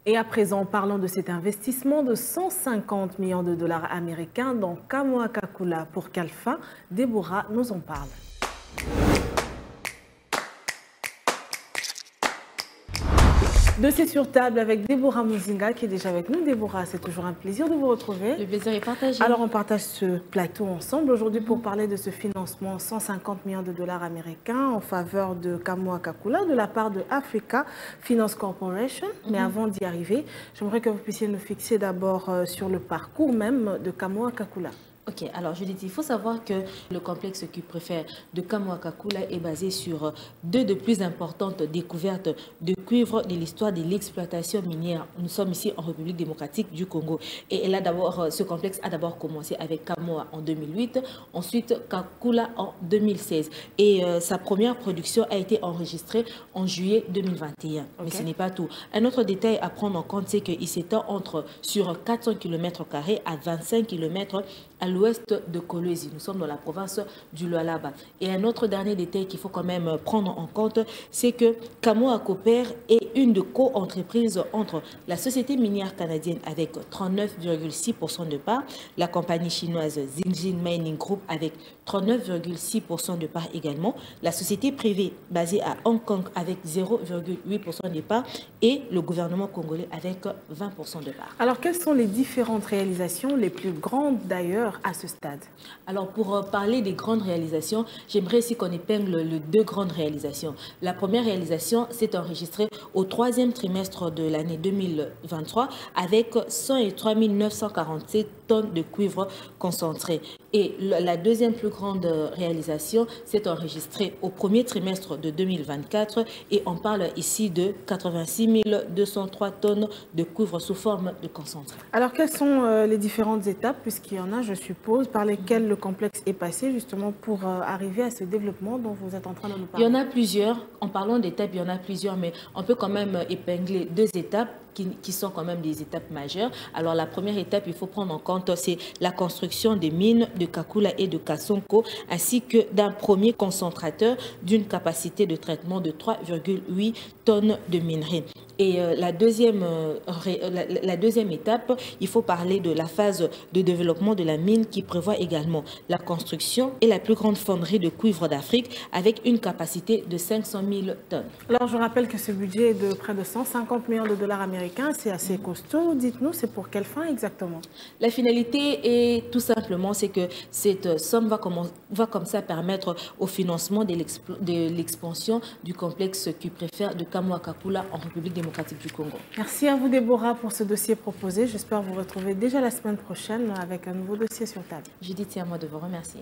Et à présent, parlons de cet investissement de 150 millions de dollars américains dans Kamoa-Kakula. Pour quelle fin? Déborah nous en parle. Dossier sur table avec Déborah Muzinga qui est déjà avec nous. Déborah, c'est toujours un plaisir de vous retrouver. Le plaisir est partagé. Alors, on partage ce plateau ensemble aujourd'hui pour parler de ce financement 150 millions de dollars américains en faveur de Kamoa-Kakula de la part de Africa Finance Corporation. Mais avant d'y arriver, j'aimerais que vous puissiez nous fixer d'abord sur le parcours même de Kamoa-Kakula. Ok, alors je dis, il faut savoir que le complexe qui préfère de Kamoa-Kakula est basé sur deux des plus importantes découvertes de cuivre de l'histoire de l'exploitation minière. Nous sommes ici en République démocratique du Congo. Et là d'abord, ce complexe a d'abord commencé avec Kamoa en 2008, ensuite Kakula en 2016. Et sa première production a été enregistrée en juillet 2021. Okay. Mais ce n'est pas tout. Un autre détail à prendre en compte, c'est qu'il s'étend sur 400 km² à 25 km à l'ouest de Kolwezi. Nous sommes dans la province du Lualaba. Et un autre dernier détail qu'il faut quand même prendre en compte, c'est que Kamoa Copper est une de co-entreprises entre la société minière canadienne avec 39,6% de part, la compagnie chinoise Zijin Mining Group avec 39,6% de part également, la société privée basée à Hong Kong avec 0,8% de part et le gouvernement congolais avec 20% de part. Alors, quelles sont les différentes réalisations, les plus grandes d'ailleurs, à ce stade? Alors, pour parler des grandes réalisations, j'aimerais aussi qu'on épingle les deux grandes réalisations. La première réalisation s'est enregistrée au troisième trimestre de l'année 2023 avec 103 947 tonnes de cuivre concentré. Et la deuxième plus grande réalisation s'est enregistrée au premier trimestre de 2024 et on parle ici de 86 203 tonnes de cuivre sous forme de concentré. Alors, quelles sont les différentes étapes, puisqu'il y en a, je suppose, par lesquelles le complexe est passé justement pour arriver à ce développement dont vous êtes en train de nous parler? Il y en a plusieurs. En parlant d'étapes, il y en a plusieurs, mais on peut quand même épingler deux étapes qui sont quand même des étapes majeures. Alors, la première étape, il faut prendre en compte, c'est la construction des mines de Kakula et de Kasongo, ainsi que d'un premier concentrateur d'une capacité de traitement de 3,8 tonnes de minerai. Et la deuxième étape, il faut parler de la phase de développement de la mine qui prévoit également la construction et la plus grande fonderie de cuivre d'Afrique avec une capacité de 500 000 tonnes. Alors, je rappelle que ce budget est de près de 150 millions de dollars américains. C'est assez costaud. Dites-nous, c'est pour quelle fin exactement? La finalité est tout simplement, c'est que cette somme va comme ça permettre au financement de l'expansion du complexe qui préfère de Kamoa-Kakula en République démocratique du Congo. Merci à vous, Déborah, pour ce dossier proposé. J'espère vous retrouver déjà la semaine prochaine avec un nouveau dossier sur table. Judith, c'est à moi de vous remercier.